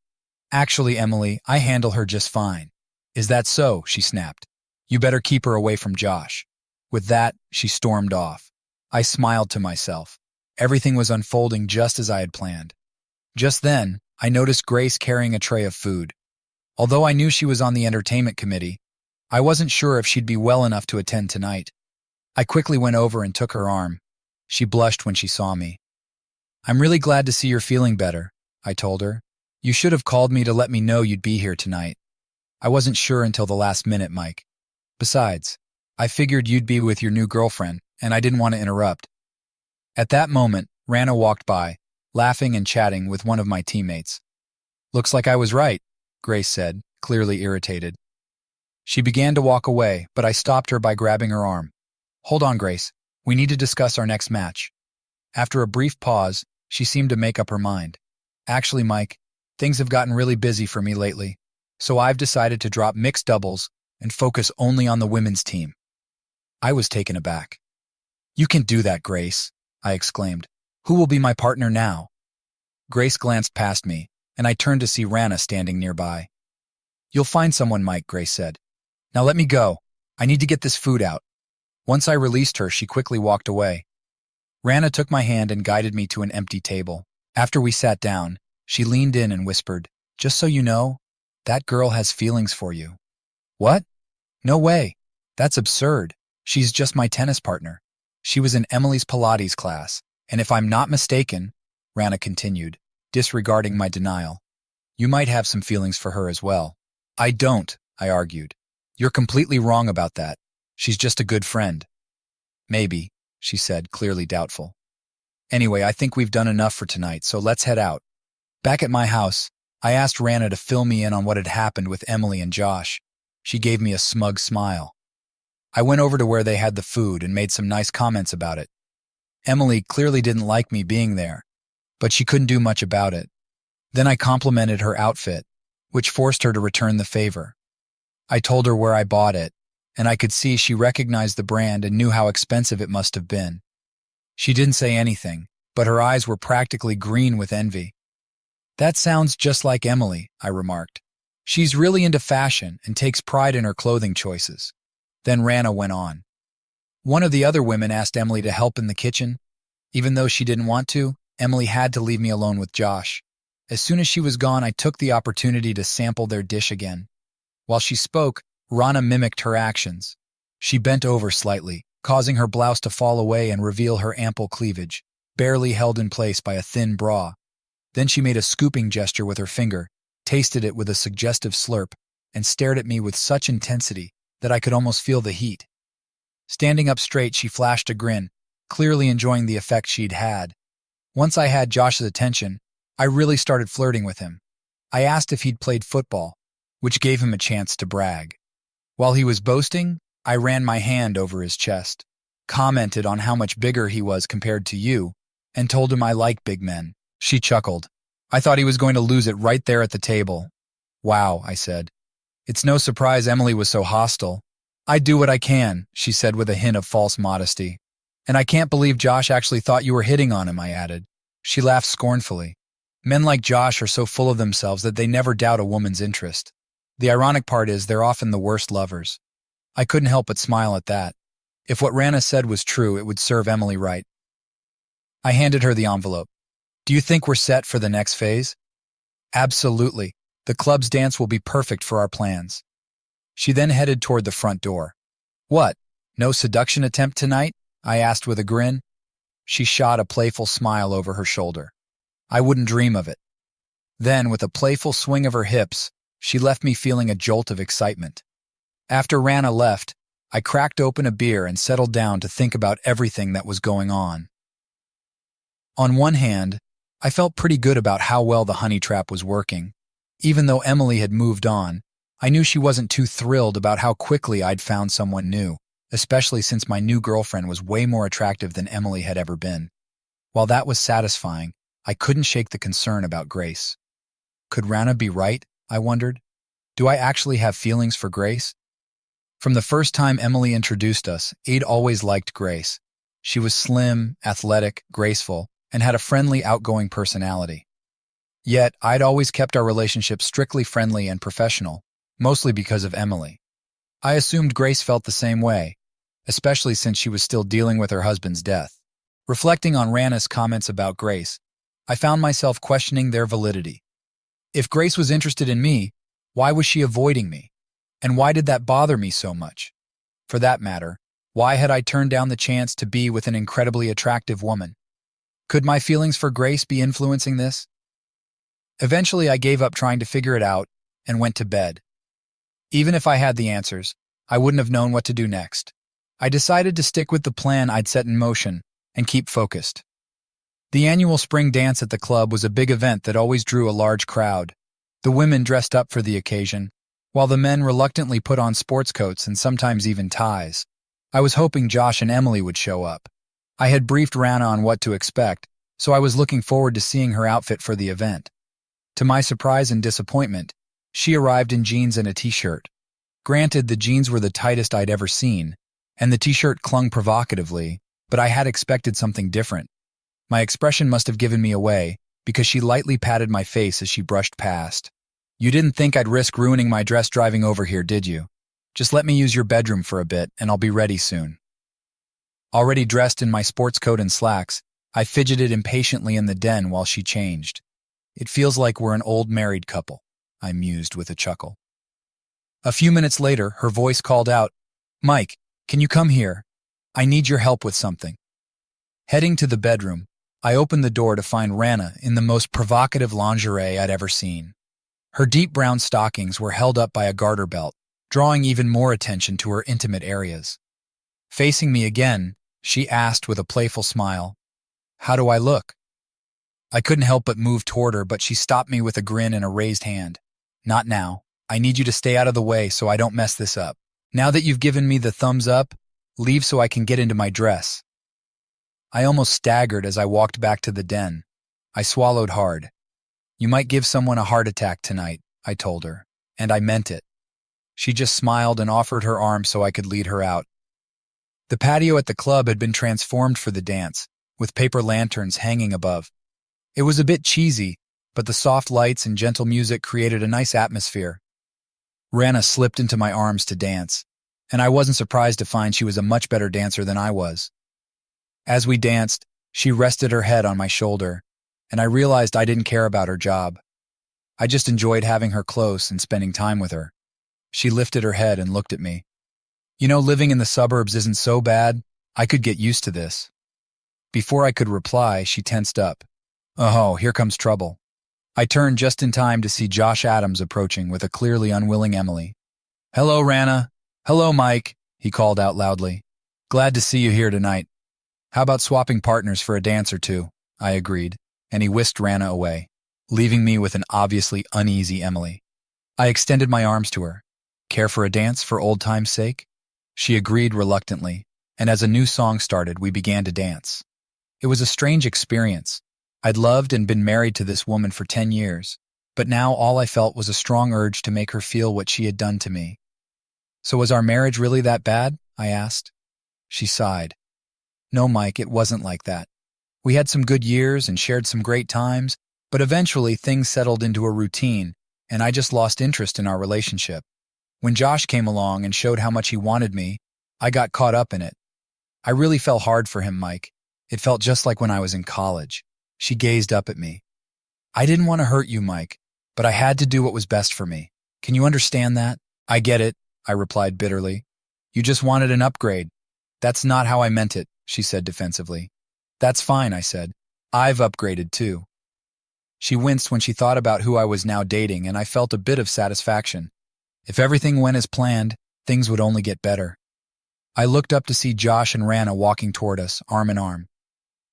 "Actually, Emily, I handle her just fine." "Is that so?" she snapped. "You better keep her away from Josh." With that, she stormed off. I smiled to myself. Everything was unfolding just as I had planned. Just then, I noticed Grace carrying a tray of food. Although I knew she was on the entertainment committee, I wasn't sure if she'd be well enough to attend tonight. I quickly went over and took her arm. She blushed when she saw me. "I'm really glad to see you're feeling better," I told her. "You should have called me to let me know you'd be here tonight. I wasn't sure until the last minute, Mike. Besides, I figured you'd be with your new girlfriend, and I didn't want to interrupt." At that moment, Rana walked by, laughing and chatting with one of my teammates. "Looks like I was right," Grace said, clearly irritated. She began to walk away, but I stopped her by grabbing her arm. "Hold on, Grace. We need to discuss our next match." After a brief pause, she seemed to make up her mind. "Actually, Mike, things have gotten really busy for me lately, so I've decided to drop mixed doubles and focus only on the women's team." I was taken aback. "You can do that, Grace," I exclaimed. "Who will be my partner now?" Grace glanced past me, and I turned to see Rana standing nearby. "You'll find someone, Mike," Grace said. "Now let me go. I need to get this food out." Once I released her, she quickly walked away. Rana took my hand and guided me to an empty table. After we sat down, she leaned in and whispered, "Just so you know, That girl has feelings for you. What? No way. That's absurd. She's just my tennis partner. She was in Emily's Pilates class, and if I'm not mistaken, Rana continued, disregarding my denial, you might have some feelings for her as well. I don't, I argued. You're completely wrong about that. She's just a good friend. Maybe, she said, clearly doubtful. Anyway, I think we've done enough for tonight, so let's head out. Back at my house, I asked Rana to fill me in on what had happened with Emily and Josh. She gave me a smug smile. I went over to where they had the food and made some nice comments about it. Emily clearly didn't like me being there, but she couldn't do much about it. Then I complimented her outfit, which forced her to return the favor. I told her where I bought it, and I could see she recognized the brand and knew how expensive it must have been. She didn't say anything, but her eyes were practically green with envy. That sounds just like Emily, I remarked. She's really into fashion and takes pride in her clothing choices. Then Rana went on. One of the other women asked Emily to help in the kitchen. Even though she didn't want to, Emily had to leave me alone with Josh. As soon as she was gone, I took the opportunity to sample their dish again. While she spoke, Rana mimicked her actions. She bent over slightly, causing her blouse to fall away and reveal her ample cleavage, barely held in place by a thin bra. Then she made a scooping gesture with her finger, tasted it with a suggestive slurp, and stared at me with such intensity that I could almost feel the heat. Standing up straight, she flashed a grin, clearly enjoying the effect she'd had. Once I had Josh's attention, I really started flirting with him. I asked if he'd played football, which gave him a chance to brag. While he was boasting, I ran my hand over his chest, commented on how much bigger he was compared to you, and told him I like big men. She chuckled. I thought he was going to lose it right there at the table. Wow, I said. It's no surprise Emily was so hostile. I do what I can, she said with a hint of false modesty. And I can't believe Josh actually thought you were hitting on him, I added. She laughed scornfully. Men like Josh are so full of themselves that they never doubt a woman's interest. The ironic part is they're often the worst lovers. I couldn't help but smile at that. If what Rana said was true, it would serve Emily right. I handed her the envelope. Do you think we're set for the next phase? Absolutely. The club's dance will be perfect for our plans. She then headed toward the front door. What? No seduction attempt tonight? I asked with a grin. She shot a playful smile over her shoulder. I wouldn't dream of it. Then, with a playful swing of her hips, she left me feeling a jolt of excitement. After Rana left, I cracked open a beer and settled down to think about everything that was going on. On one hand, I felt pretty good about how well the honey trap was working. Even though Emily had moved on, I knew she wasn't too thrilled about how quickly I'd found someone new, especially since my new girlfriend was way more attractive than Emily had ever been. While that was satisfying, I couldn't shake the concern about Grace. Could Rana be right? I wondered. Do I actually have feelings for Grace? From the first time Emily introduced us, I'd always liked Grace. She was slim, athletic, graceful, and had a friendly, outgoing personality. Yet, I'd always kept our relationship strictly friendly and professional, mostly because of Emily. I assumed Grace felt the same way, especially since she was still dealing with her husband's death. Reflecting on Rana's comments about Grace, I found myself questioning their validity. If Grace was interested in me, why was she avoiding me? And why did that bother me so much? For that matter, why had I turned down the chance to be with an incredibly attractive woman? Could my feelings for Grace be influencing this? Eventually, I gave up trying to figure it out and went to bed. Even if I had the answers, I wouldn't have known what to do next. I decided to stick with the plan I'd set in motion and keep focused. The annual spring dance at the club was a big event that always drew a large crowd. The women dressed up for the occasion, while the men reluctantly put on sports coats and sometimes even ties. I was hoping Josh and Emily would show up. I had briefed Rana on what to expect, so I was looking forward to seeing her outfit for the event. To my surprise and disappointment, she arrived in jeans and a t-shirt. Granted, the jeans were the tightest I'd ever seen, and the t-shirt clung provocatively, but I had expected something different. My expression must have given me away, because she lightly patted my face as she brushed past. You didn't think I'd risk ruining my dress driving over here, did you? Just let me use your bedroom for a bit, and I'll be ready soon. Already dressed in my sports coat and slacks, I fidgeted impatiently in the den while she changed. It feels like we're an old married couple. I mused with a chuckle. A few minutes later, her voice called out, "Mike, can you come here? I need your help with something." Heading to the bedroom, I opened the door to find Rana in the most provocative lingerie I'd ever seen. Her deep brown stockings were held up by a garter belt, drawing even more attention to her intimate areas. Facing me again, she asked with a playful smile, "How do I look?" I couldn't help but move toward her, but she stopped me with a grin and a raised hand. "Not now. I need you to stay out of the way so I don't mess this up. Now that you've given me the thumbs up, leave so I can get into my dress." I almost staggered as I walked back to the den. I swallowed hard. "You might give someone a heart attack tonight," I told her, and I meant it. She just smiled and offered her arm so I could lead her out. The patio at the club had been transformed for the dance, with paper lanterns hanging above. It was a bit cheesy, but the soft lights and gentle music created a nice atmosphere. Rana slipped into my arms to dance, and I wasn't surprised to find she was a much better dancer than I was. As we danced, she rested her head on my shoulder, and I realized I didn't care about her job. I just enjoyed having her close and spending time with her. She lifted her head and looked at me. "You know, living in the suburbs isn't so bad. I could get used to this." Before I could reply, she tensed up. "Oh, here comes trouble." I turned just in time to see Josh Adams approaching with a clearly unwilling Emily. "Hello, Rana. Hello, Mike," he called out loudly. "Glad to see you here tonight. How about swapping partners for a dance or two?" I agreed, and he whisked Rana away, leaving me with an obviously uneasy Emily. I extended my arms to her. "Care for a dance for old time's sake?" She agreed reluctantly, and as a new song started, we began to dance. It was a strange experience. I'd loved and been married to this woman for 10 years, but now all I felt was a strong urge to make her feel what she had done to me. "So was our marriage really that bad?" I asked. She sighed. "No, Mike, it wasn't like that. We had some good years and shared some great times, but eventually things settled into a routine, and I just lost interest in our relationship. When Josh came along and showed how much he wanted me, I got caught up in it. I really fell hard for him, Mike. It felt just like when I was in college." She gazed up at me. "I didn't want to hurt you, Mike, but I had to do what was best for me. Can you understand that?" "I get it," I replied bitterly. "You just wanted an upgrade." "That's not how I meant it," she said defensively. "That's fine," I said. "I've upgraded too." She winced when she thought about who I was now dating, and I felt a bit of satisfaction. If everything went as planned, things would only get better. I looked up to see Josh and Rana walking toward us, arm in arm.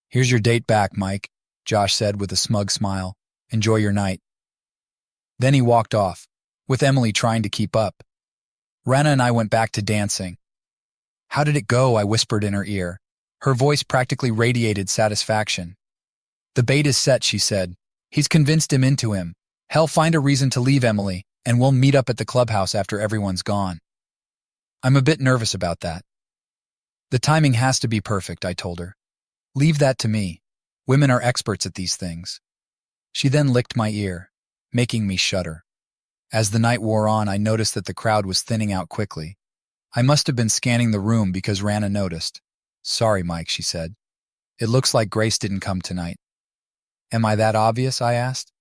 "Here's your date back, Mike," Josh said with a smug smile. "Enjoy your night." Then he walked off, with Emily trying to keep up. Rana and I went back to dancing. "How did it go?" I whispered in her ear. Her voice practically radiated satisfaction. "The bait is set," she said. "He's convinced him into him. Hell, find a reason to leave Emily, and we'll meet up at the clubhouse after everyone's gone." "I'm a bit nervous about that." "The timing has to be perfect," I told her. "Leave that to me. Women are experts at these things." She then licked my ear, making me shudder. As the night wore on, I noticed that the crowd was thinning out quickly. I must have been scanning the room because Rana noticed. "Sorry, Mike," she said. "It looks like Grace didn't come tonight." "Am I that obvious?" I asked.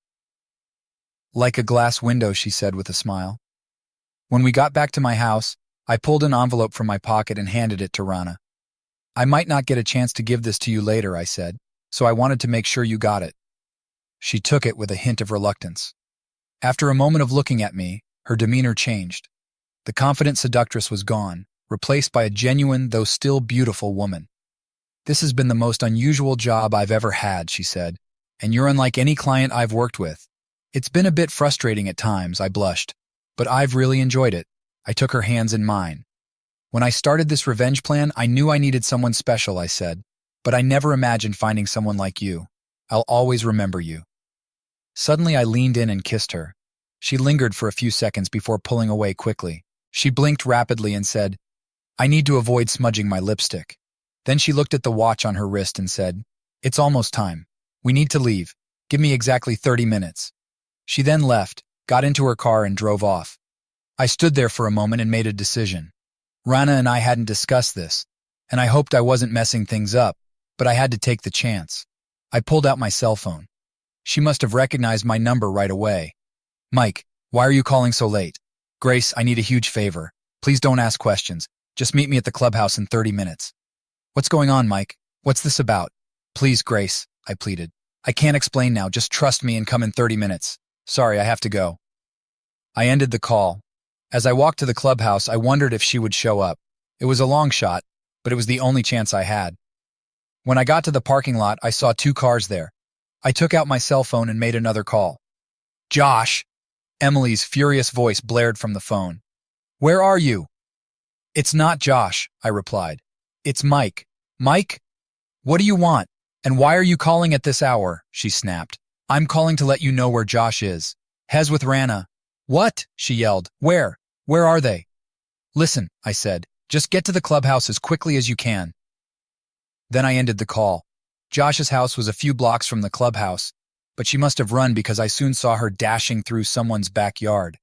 "Like a glass window," she said with a smile. When we got back to my house, I pulled an envelope from my pocket and handed it to Rana. "I might not get a chance to give this to you later," I said, "so I wanted to make sure you got it." She took it with a hint of reluctance. After a moment of looking at me, her demeanor changed. The confident seductress was gone, replaced by a genuine, though still beautiful woman. "This has been the most unusual job I've ever had," she said, "and you're unlike any client I've worked with. It's been a bit frustrating at times," I blushed, "but I've really enjoyed it." I took her hands in mine. "When I started this revenge plan, I knew I needed someone special," I said, "but I never imagined finding someone like you. I'll always remember you." Suddenly I leaned in and kissed her. She lingered for a few seconds before pulling away quickly. She blinked rapidly and said, "I need to avoid smudging my lipstick." Then she looked at the watch on her wrist and said, "It's almost time. We need to leave. Give me exactly 30 minutes. She then left, got into her car, and drove off. I stood there for a moment and made a decision. Rana and I hadn't discussed this, and I hoped I wasn't messing things up, but I had to take the chance. I pulled out my cell phone. She must have recognized my number right away. "Mike, Why are you calling so late? Grace, I need a huge favor. Please don't ask questions. Just meet me at the clubhouse in 30 minutes. What's going on, Mike? What's this about? Please, Grace, I pleaded. I can't explain now. Just trust me and come in 30 minutes. Sorry, I have to go. I ended the call. As I walked to the clubhouse, I wondered if she would show up. It was a long shot, but it was the only chance I had. When I got to the parking lot, I saw 2 cars there. I took out my cell phone and made another call. Josh! Emily's furious voice blared from the phone. Where are you? It's not Josh, I replied. It's Mike. Mike? What do you want? And why are you calling at this hour? She snapped. I'm calling to let you know where Josh is. Hez with Rana. What? She yelled. Where? Where are they? Listen, I said. Just get to the clubhouse as quickly as you can. Then I ended the call. Josh's house was a few blocks from the clubhouse, but she must have run because I soon saw her dashing through someone's backyard.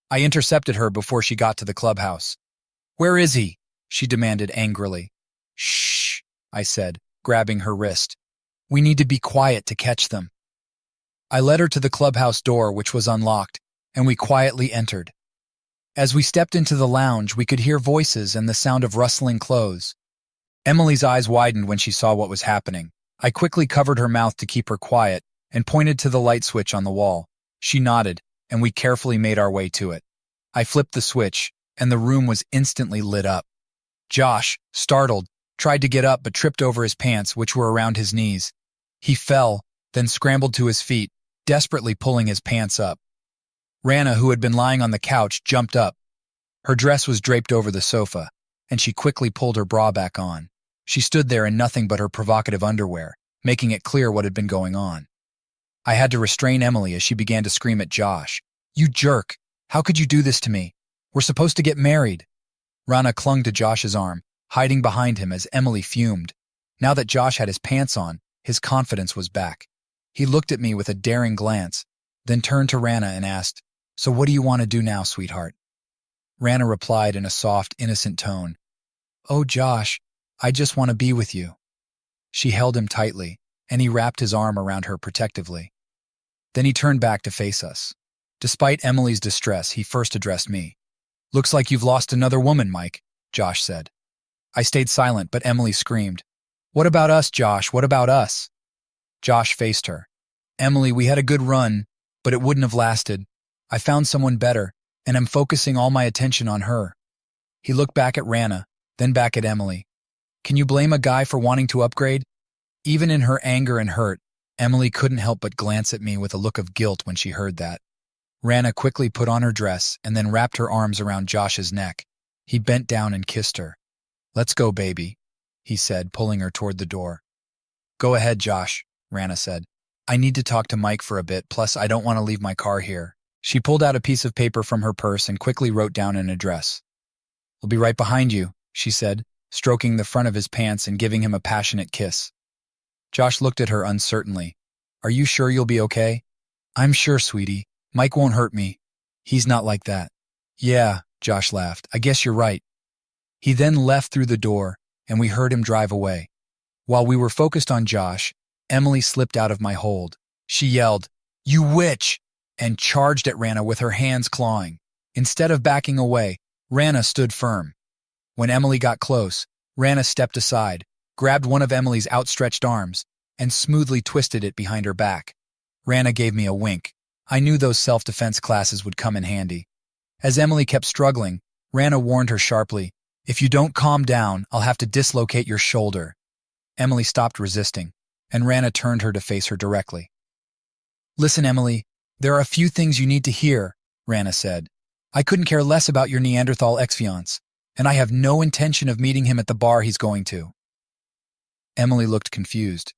I intercepted her before she got to the clubhouse. Where is he? She demanded angrily. Shh, I said, grabbing her wrist. We need to be quiet to catch them. I led her to the clubhouse door, which was unlocked, and we quietly entered. As we stepped into the lounge, we could hear voices and the sound of rustling clothes. Emily's eyes widened when she saw what was happening. I quickly covered her mouth to keep her quiet and pointed to the light switch on the wall. She nodded, and we carefully made our way to it. I flipped the switch, and the room was instantly lit up. Josh, startled, tried to get up but tripped over his pants, which were around his knees. He fell, then scrambled to his feet, desperately pulling his pants up. Rana, who had been lying on the couch, jumped up. Her dress was draped over the sofa, and she quickly pulled her bra back on. She stood there in nothing but her provocative underwear, making it clear what had been going on. I had to restrain Emily as she began to scream at Josh. You jerk! How could you do this to me? We're supposed to get married. Rana clung to Josh's arm, hiding behind him as Emily fumed. Now that Josh had his pants on, his confidence was back. He looked at me with a daring glance, then turned to Rana and asked, So what do you want to do now, sweetheart? Rana replied in a soft, innocent tone, Oh, Josh, I just want to be with you. She held him tightly, and he wrapped his arm around her protectively. Then he turned back to face us. Despite Emily's distress, he first addressed me. Looks like you've lost another woman, Mike, Josh said. I stayed silent, but Emily screamed, What about us, Josh? What about us? Josh faced her. Emily, we had a good run, but it wouldn't have lasted. I found someone better, and I'm focusing all my attention on her. He looked back at Rana, then back at Emily. Can you blame a guy for wanting to upgrade? Even in her anger and hurt, Emily couldn't help but glance at me with a look of guilt when she heard that. Rana quickly put on her dress and then wrapped her arms around Josh's neck. He bent down and kissed her. Let's go, baby, he said, pulling her toward the door. Go ahead, Josh, Rana said. I need to talk to Mike for a bit, plus I don't want to leave my car here. She pulled out a piece of paper from her purse and quickly wrote down an address. I'll be right behind you, she said, stroking the front of his pants and giving him a passionate kiss. Josh looked at her uncertainly. Are you sure you'll be okay? I'm sure, sweetie. Mike won't hurt me. He's not like that. Yeah, Josh laughed. I guess you're right. He then left through the door, and we heard him drive away. While we were focused on Josh, Emily slipped out of my hold. She yelled, You witch! And charged at Rana with her hands clawing. Instead of backing away, Rana stood firm. When Emily got close, Rana stepped aside, grabbed one of Emily's outstretched arms, and smoothly twisted it behind her back. Rana gave me a wink. I knew those self-defense classes would come in handy. As Emily kept struggling, Rana warned her sharply, If you don't calm down, I'll have to dislocate your shoulder. Emily stopped resisting, and Rana turned her to face her directly. Listen, Emily, there are a few things you need to hear, Rana said. I couldn't care less about your Neanderthal ex-fiance, and I have no intention of meeting him at the bar he's going to. Emily looked confused.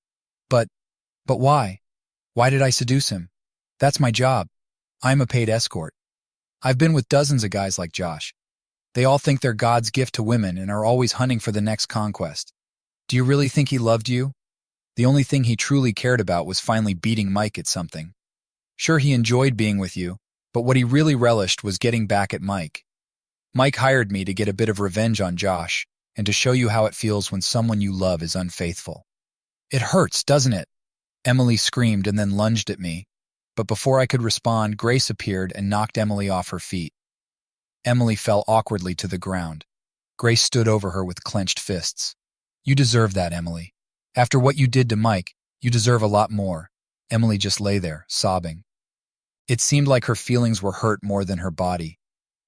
But why? Why did I seduce him? That's my job. I'm a paid escort. I've been with dozens of guys like Josh. They all think they're God's gift to women and are always hunting for the next conquest. Do you really think he loved you? The only thing he truly cared about was finally beating Mike at something. Sure, he enjoyed being with you, but what he really relished was getting back at Mike. Mike hired me to get a bit of revenge on Josh and to show you how it feels when someone you love is unfaithful. It hurts, doesn't it? Emily screamed and then lunged at me. But before I could respond, Grace appeared and knocked Emily off her feet. Emily fell awkwardly to the ground. Grace stood over her with clenched fists. "You deserve that, Emily. After what you did to Mike, you deserve a lot more." Emily just lay there, sobbing. It seemed like her feelings were hurt more than her body.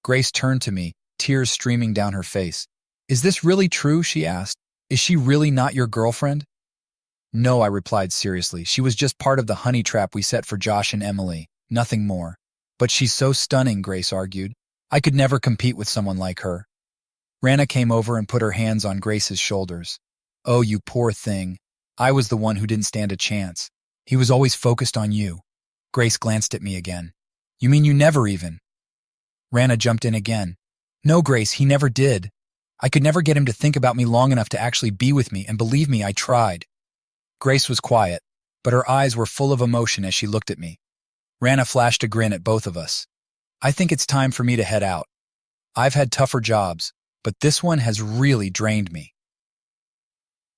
Grace turned to me, tears streaming down her face. "Is this really true?" she asked. "Is she really not your girlfriend?" "No," I replied seriously. "She was just part of the honey trap we set for Josh and Emily, nothing more." "But she's so stunning," Grace argued. "I could never compete with someone like her." Rana came over and put her hands on Grace's shoulders. "Oh, you poor thing. I was the one who didn't stand a chance. He was always focused on you." Grace glanced at me again. "You mean you never even?" Rana jumped in again. "No, Grace, he never did. I could never get him to think about me long enough to actually be with me, and believe me, I tried." Grace was quiet, but her eyes were full of emotion as she looked at me. Rana flashed a grin at both of us. "I think it's time for me to head out. I've had tougher jobs, but this one has really drained me."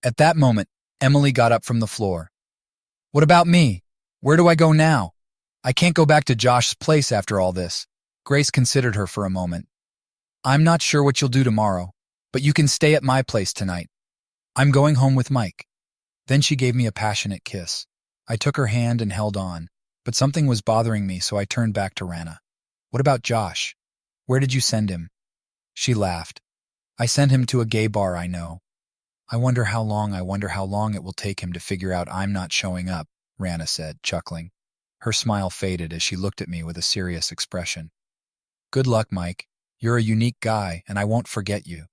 At that moment, Emily got up from the floor. "What about me? Where do I go now? I can't go back to Josh's place after all this." Grace considered her for a moment. "I'm not sure what you'll do tomorrow, but you can stay at my place tonight. I'm going home with Mike." Then she gave me a passionate kiss. I took her hand and held on, but something was bothering me, so I turned back to Rana. "What about Josh? Where did you send him?" She laughed. "I sent him to a gay bar I know. I wonder how long it will take him to figure out I'm not showing up," Rana said, chuckling. Her smile faded as she looked at me with a serious expression. "Good luck, Mike. You're a unique guy, and I won't forget you."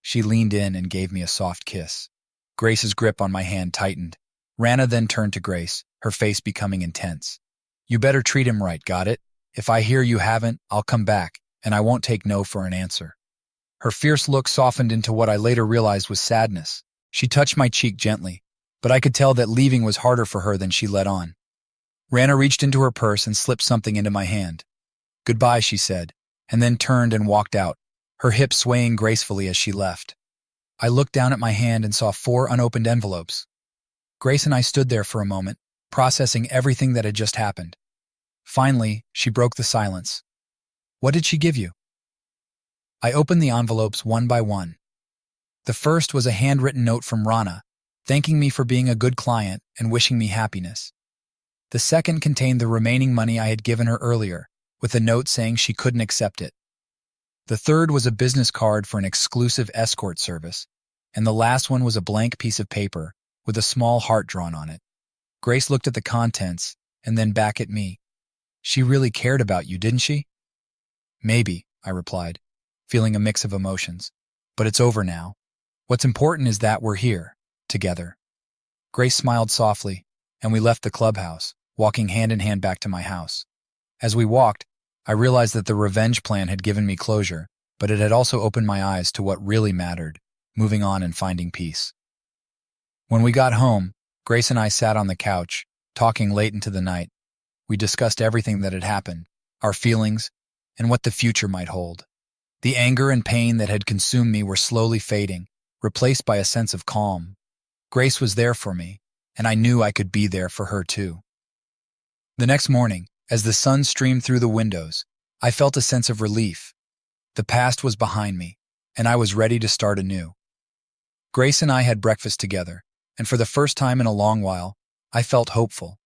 She leaned in and gave me a soft kiss. Grace's grip on my hand tightened. Rana then turned to Grace, her face becoming intense. "You better treat him right, got it? If I hear you haven't, I'll come back, and I won't take no for an answer." Her fierce look softened into what I later realized was sadness. She touched my cheek gently, but I could tell that leaving was harder for her than she let on. Rana reached into her purse and slipped something into my hand. "Goodbye," she said, and then turned and walked out, her hips swaying gracefully as she left. I looked down at my hand and saw 4 unopened envelopes. Grace and I stood there for a moment, processing everything that had just happened. Finally, she broke the silence. "What did she give you?" I opened the envelopes one by one. The first was a handwritten note from Rana, thanking me for being a good client and wishing me happiness. The second contained the remaining money I had given her earlier, with a note saying she couldn't accept it. The third was a business card for an exclusive escort service, and the last one was a blank piece of paper with a small heart drawn on it. Grace looked at the contents and then back at me. "She really cared about you, didn't she?" "Maybe," I replied, feeling a mix of emotions. "But it's over now. What's important is that we're here, together." Grace smiled softly, and we left the clubhouse, walking hand in hand back to my house. As we walked, I realized that the revenge plan had given me closure, but it had also opened my eyes to what really mattered, moving on and finding peace. When we got home, Grace and I sat on the couch, talking late into the night. We discussed everything that had happened, our feelings, and what the future might hold. The anger and pain that had consumed me were slowly fading, replaced by a sense of calm. Grace was there for me, and I knew I could be there for her too. The next morning, as the sun streamed through the windows, I felt a sense of relief. The past was behind me, and I was ready to start anew. Grace and I had breakfast together, and for the first time in a long while, I felt hopeful.